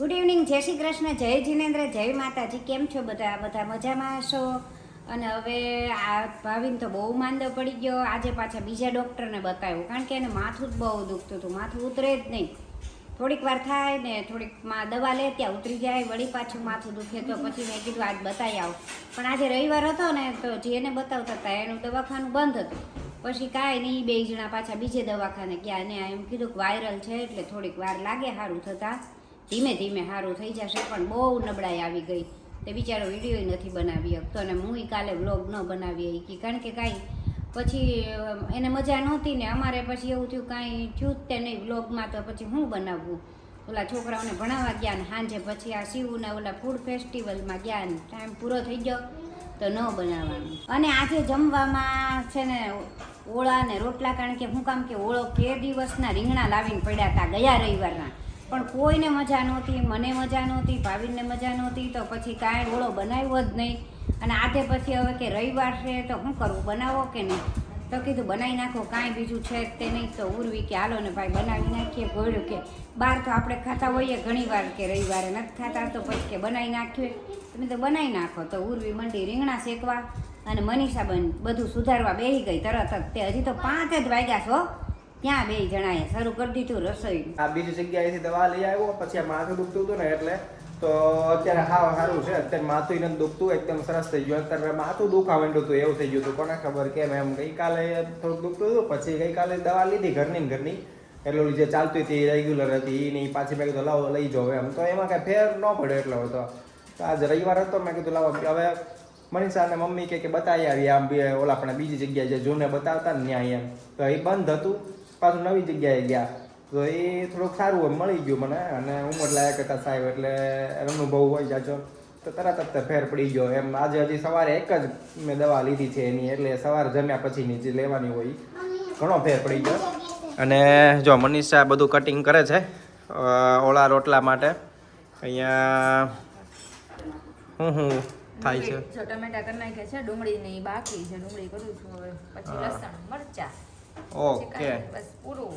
Good evening, જય શ્રી કૃષ્ણ, જય જીનેન્દ્ર, જય માતાજી. કેમ છો બધા? બધા મજામાં હશો. અને હવે આ ભાવિન તો બહુ માંદો પડી ગયો. આજે પાછા બીજા ડૉક્ટરને બતાવ્યું, કારણ કે એને માથું જ બહુ દુખતું હતું. માથું ઉતરે જ નહીં. થોડીક વાર થાય ને થોડીક દવા લે ત્યાં ઉતરી જાય, વળી પાછું માથું દુખે. તો પછી મેં કીધું આજ બતાવી આવો. પણ આજે રવિવાર હતો ને, તો જેને બતાવતા હતા એનું દવાખાનું બંધ હતું. પછી કાંઈ નહીં, બે જણા પાછા બીજે દવાખાને ગયા ને એમ કીધું કે વાયરલ છે એટલે થોડીક વાર લાગે સારું થતાં, ધીમે ધીમે સારું થઈ જશે. પણ બહુ નબળાઈ આવી ગઈ. તે બિચારો વિડીયો નથી બનાવી શકતો અને હું કાલે વ્લોગ ન બનાવી શકી, કારણ કે કાંઈ પછી એને મજા નહોતી ને અમારે પછી એવું થયું કાંઈ થયું જ તે નહીં વ્લોગમાં. તો પછી હું બનાવવું? ઓલા છોકરાઓને ભણાવવા ગયા ને સાંજે પછી આ શિવના ઓલા ફૂડ ફેસ્ટિવલમાં ગયા ને ટાઈમ પૂરો થઈ ગયો તો ન બનાવવાનું. અને આજે જમવામાં છે ને ઓળા ને રોટલા, કારણ કે શું કામ કે ઓળો 2 દિવસના રીંગણા લાવીને પડ્યા હતા ગયા રવિવારના, પણ કોઈને મજા નહોતી, મને મજા નહોતી, ભાવિનને મજા નહોતી. તો પછી કાંઈ ઓળો બનાવ્યો જ નહીં. અને આજે પછી હવે કે રવિવાર છે તો શું કરવું, બનાવો કે નહીં? તો કીધું બનાવી નાખો, કાંઈ બીજું છે તે નહીં. તો ઉર્વી કે હાલો ને ભાઈ બનાવી નાખીએ. ગોળ્યું કે બહાર તો આપણે ખાતા હોઈએ ઘણી વાર, કે રવિવારે નથી ખાતા, તો પછી કે બનાવી નાખીએ. તમે તો બનાવી નાખો. તો ઉર્વી મંડી રીંગણા શેકવા અને મનીષાબેન બધું સુધારવા બેસી ગઈ તરત જ. તે હજી તો 5 જ વાગ્યા છો ત્યાં બે જણાએ શરૂ કરી દીધું રસોઈ. આ બીજી જગ્યાએથી દવા લઈ આવ્યો, પછી આ માથું દુખતું હતું ને એટલે તો અત્યારે હાવ સારું છે. અત્યારે માથું નથી દુખતું, એકદમ સરસ થઈ ગયું. અત્યારે માથું દુખા માંડ્યું હતું, એવું થઈ ગયું હતું. કોને ખબર કેમ એમ. ગઈકાલે થોડુંક દુખતું હતું, પછી ગઈકાલે દવા લીધી ઘરની એટલે જે ચાલતી હતી રેગ્યુલર હતી એ નહીં. પાછી મેં કીધું લાવો લઈ જાઓ એમ. તો એમાં કાંઈ ફેર ન પડ્યો એટલો હતો. તો આજે રવિવાર હતો, મેં કીધું લાવો હવે મનીષા અને મમ્મી કે બતાવી આવી આમ ઓલા આપણે બીજી જગ્યાએ જે જૂને બતાવતા ને ત્યાં એમ, તો એ બંધ હતું. પાછું નવી જગ્યાએ ગયા તો એ થોડુંક સારું મળી ગયું મને. અને ઉંમર લાયક હતા સાહેબ, એટલે અનુભવ હોય જાજો, તો તરત જ ફેર પડી ગયો એમ. આજે હજી સવારે એક જ મેં દવા લીધી છે એની, એટલે સવારે જમ્યા પછીની જે લેવાની હોય ઘણો ફેર પડી ગયો. અને જો મનીષા બધું કટિંગ કરે છે ઓળા રોટલા માટે. અહીંયા શું થાય છે? જો ટમેટા કરી નાખ્યા છે, ડુંગળી ની બાકી છે, ડુંગળી કરું છું હવે. પછી લસણ મરચા. ઓકે, બસ પૂરું.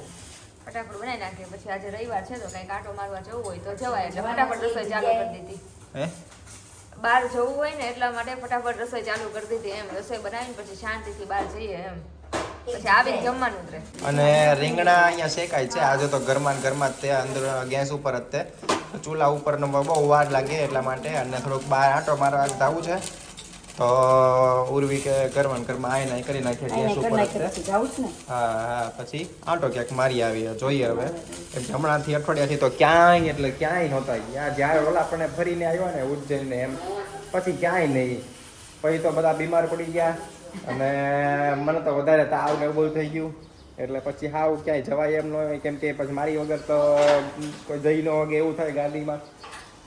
ફટાફટ બનાવી નાખીએ. પછી આજે રવિવાર છે તો કઈ કાંટો મારવા જવું હોય તો જવાય, એટલે ફટાફટ રસોઈ ચાલુ કરી દીધી. હે બહાર જવું હોય ને એટલા માટે ફટાફટ રસોઈ ચાલુ કરી દીધી એમ. રસોઈ બનાવીને પછી શાંતિથી બહાર જઈએ એમ. પછી આવીને જમવાનું જ રહે. અને રીંગણા અહીંયા શેકાય છે. આજે તો ઘરમાં જ તે અંદર ગેસ ઉપર જ તે ચૂલા ઉપરનો બહુ વાર લાગે એટલા માટે. અને થોડુંક બહાર આંટો મારવા જવું છે તો ઉર્વી કે ઘરમાં આવીને કરી નાખીએ ગેસ ઉપર જ. હા, પછી આંટો ક્યાંક મારી આવીએ, જોઈએ હવે. હમણાંથી અઠવાડિયાથી તો ક્યાંય નહોતા ગયા. જ્યારે ઓલા આપણને ફરીને આવ્યા ને ઉજ્જૈન ને એમ, પછી ક્યાંય નહીં. પછી તો બધા બીમાર પડી ગયા અને મને તો વધારે તાવ ને એવું થઈ ગયું. એટલે પછી હાવ ક્યાંય જવાય એમ ન હોય, કેમ કે પછી મારી વગર તો કોઈ જઈ ન વગે એવું થાય ગાડીમાં.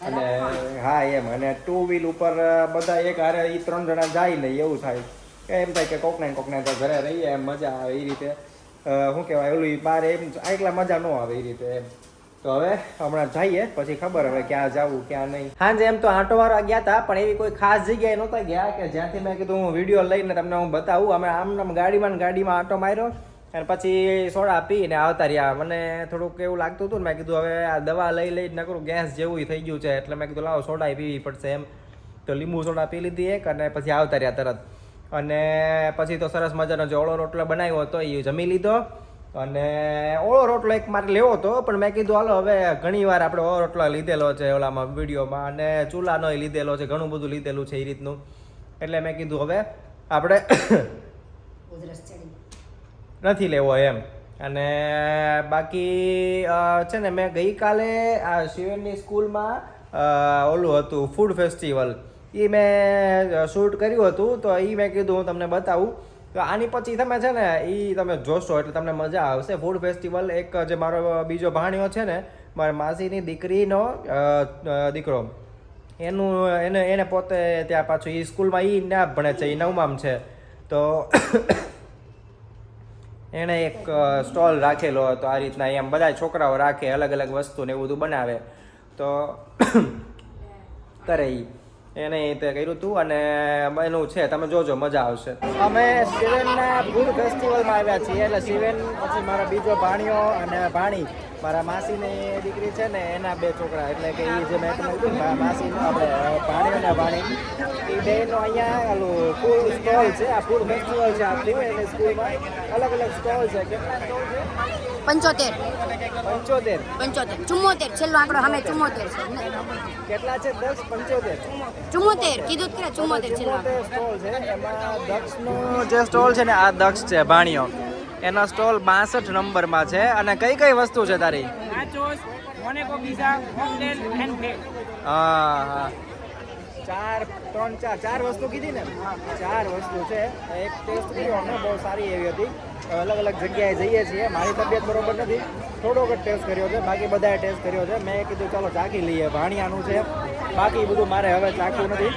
અને હા એમ. અને 2 વ્હીલ ઉપર બધા એક હારે 3 જણા જાય નહીં એવું થાય. એમ થાય કે કોકને તો ઘરે રહીએ એમ મજા આવે એ રીતે. શું કહેવાય ઓલું બહાર એમ એકલા મજા ન આવે એ રીતે એમ. તો હવે હમણાં જઈએ પછી ખબર હવે ક્યાં જવું ક્યાં નહીં. હાંજે એમ તો આંટો મારવા ગયા હતા, પણ એવી કોઈ ખાસ જગ્યાએ નહોતા ગયા કે જ્યાંથી મેં કીધું હું વિડીયો લઈને તમને હું બતાવું. અમે આમ ગાડીમાં આંટો માર્યો અને પછી સોડા પીને આવતા રહ્યા. મને થોડુંક એવું લાગતું હતું ને, મેં કીધું હવે આ દવા લઈ નકરું ગેસ જેવું થઈ ગયું છે, એટલે મેં કીધું લાવો સોડા પીવી પડશે એમ. તો લીંબુ સોડા પી લીધી એક, અને પછી આવતા રહ્યા તરત. અને પછી તો સરસ મજાનો જે ઓળો રોટલો બનાવ્યો હતો એ જમી લીધો. અને ઓળો રોટલો એક મારે લેવો હતો, પણ મેં કીધું હાલો હવે ઘણી વાર આપણે ઓળો રોટલો લીધેલો છે ઓલામાં વિડીયોમાં, અને ચૂલાનો લીધેલો છે, ઘણું બધું લીધેલું છે એ રીતનું. એટલે મેં કીધું હવે આપણે નથી લેવો એમ. અને બાકી છે ને મેં ગઈકાલે આ શિવેનની સ્કૂલમાં ઓલું હતું ફૂડ ફેસ્ટિવલ, એ મેં શૂટ કર્યું હતું. તો એ મેં કીધું હું તમને બતાવું. તો આની પછી તમે છે ને એ તમે જોશો એટલે તમને મજા આવશે. ફૂડ ફેસ્ટિવલ એક જે મારો બીજો ભાણિયો છે ને, મારી માસીની દીકરીનો દીકરો, એને પોતે ત્યાં પાછું એ સ્કૂલમાં એ ના ભણે છે, એ 9મામ છે. તો એણે એક સ્ટોલ રાખેલો હતો આ રીતના. એમ બધા છોકરાઓ રાખે, અલગ અલગ વસ્તુ ને એવું બધું બનાવે. તો કરે એને તે કર્યું હતું. અને એનું છે, તમે જોજો મજા આવશે. અમે શિવેનના ફૂડ ફેસ્ટિવલમાં આવ્યા છીએ. એટલે શિવેન પછી મારો બીજો ભાણિયો અને ભાણી મારા માસીની દીકરી છે ને એના 2 છોકરા, એટલે કે એ જે મેં તમને કીધું ને માસી આપણે ભાણી અને ભાણી એ બેનો અહીંયા ઓલું ફૂડ સ્ટોલ છે, આ ફૂડ ફેસ્ટિવલ છે આ થયું એટલે સ્કૂલમાં અલગ અલગ સ્ટોલ છે. કેટલા સ્ટોલ છે? 75 74 છેલ્લો આંકડો સામે 74 છે. કેટલા છે? 10 75 74 કીધું કે 74 છેલ્લો આંકડો. સ્ટોલ છે. એમાં દક્ષનો જે સ્ટોલ છે ને આ દક્ષ છે ભાણીઓ, એનો સ્ટોલ 62 નંબરમાં છે. અને કઈ કઈ વસ્તુ છે તારી? Nachos, Monaco pizza, mocktail and bread. હા, 4 વસ્તુ કીધી ને? 4 વસ્તુ છે. એક ટેસ્ટ કર્યો અમે, બહુ સારી એવી હતી. અલગ અલગ જગ્યાએ જઈએ છીએ. મારી તબિયત બરોબર નથી, થોડોક જ ટેસ્ટ કર્યો છે, બાકી બધાએ ટેસ્ટ કર્યો છે. મેં કીધું ચાલો ચાખી લઈએ. ભાણિયાનું છે, બાકી બધું મારે હવે ચાખવું નથી.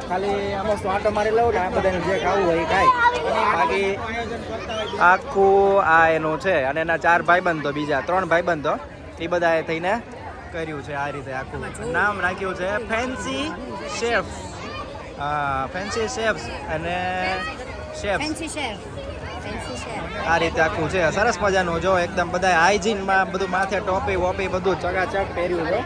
ખાલી આમાં આંટો મારી લઉં ને આ બધાને જે ખાવું હોય એ ખાય. બાકી આખું આ એનું છે. અને એના 4 ભાઈબંધો, બીજા 3 ભાઈબંધો, એ બધાએ થઈને કર્યું છે આ રીતે. આખું નામ રાખ્યું છે ફેન્સી શેફ. હા, ફેન્સી શેફ્સ અને શેફ ફેન્સી શેફ. આ રીતે આખું છે. સરસ મજાનું. જો એકદમ બધા હાઇજીનમાં બધું, માથે ટોપી વોપી બધું ચકાચક પહેર્યું છે.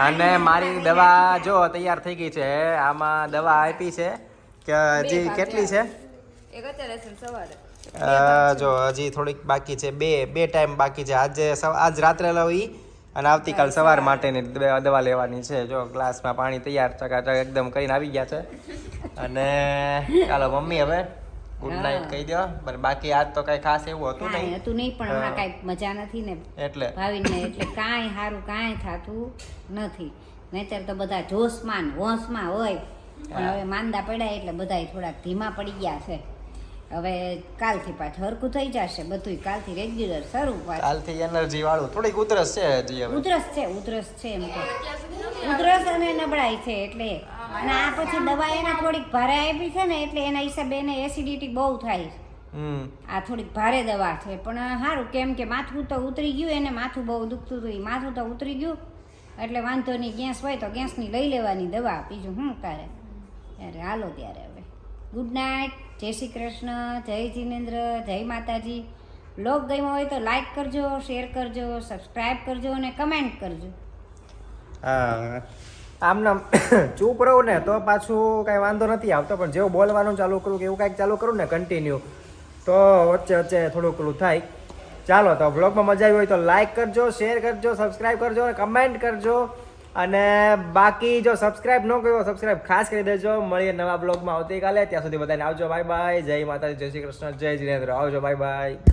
અને મારી દવા જો તૈયાર થઈ ગઈ છે. આમાં દવા આપી છે કે હજી કેટલી છે? એક અત્યારે છે ને સવારે. જો હજી થોડીક બાકી છે. બે ટાઈમ બાકી છે. આજ રાત્રે લઈ અને આવતીકાલ સવાર માટેની દવા લેવાની છે. જો ગ્લાસમાં પાણી તૈયાર ચકાચક એકદમ કરીને આવી ગયા છે. અને ચાલો મમ્મી હવે ગુડ નાઇટ કહી દો. પણ બાકી આજ તો કઈ ખાસ એવું હતું કાંઈ નહીં. હતું નહીં, પણ હમણાં કાંઈ મજા નથી ને એટલે ભાવિનને, એટલે કાંઈ સારું કાંઈ થતું નથી. નહીંતર તો બધા જોશમાં ને હોશમાં હોય, પણ હવે માંદા પડ્યા એટલે બધાય થોડાક ધીમા પડી ગયા છે. હવે કાલથી પાછું હરખું થઈ જશે બધું. કાલથી રેગ્યુલર શરૂ. કાલથી એનર્જી વાળું. થોડીક ઉધરસ છે હજી હવે. ઉધરસ છે એમ તો. ઉધરસ અને નબળાઈ છે એટલે. અને આ પછી દવા એને થોડીક ભારે આપી છે ને, એટલે એના હિસાબે એને એસિડિટી બહુ થાય. આ થોડીક ભારે દવા છે, પણ સારું કેમ કે માથું તો ઉતરી ગયું. એને માથું બહુ દુખતું હતું, એ માથું તો ઉતરી ગયું એટલે વાંધો નહીં. ગેસ હોય તો ગેસની લઈ લેવાની દવા, બીજું શું તારે. ત્યારે હાલો ત્યારે હવે ગુડ નાઇટ. જય શ્રી કૃષ્ણ, જય જિનેન્દ્ર, જય માતાજી. બ્લોગ ગમ્યો હોય તો લાઈક કરજો, શેર કરજો, સબસ્ક્રાઈબ કરજો અને કમેન્ટ કરજો. હા, આમનામ ચૂપ રહું ને તો પાછું કાંઈ વાંધો નથી આવતો, પણ જેવું બોલવાનું ચાલુ કરું કે એવું કાંઈક ચાલુ કરું ને કન્ટિન્યુ, તો વચ્ચે વચ્ચે થોડુંક પેલું થાય. ચાલો, તો બ્લોગમાં મજા આવી હોય તો લાઈક કરજો, શેર કરજો, સબસ્ક્રાઈબ કરજો અને કમેન્ટ કરજો. અને બાકી જો સબસ્ક્રાઈબ ન કર્યો સબસ્ક્રાઈબ ખાસ કરી દેજો. મળીએ નવા બ્લોગમાં આવતીકાલે. ત્યાં સુધી બધાને આવજો, બાય બાય. જય માતાજી, જય શ્રી કૃષ્ણ, જય જિનેન્દ્ર. આવજો, બાય બાય.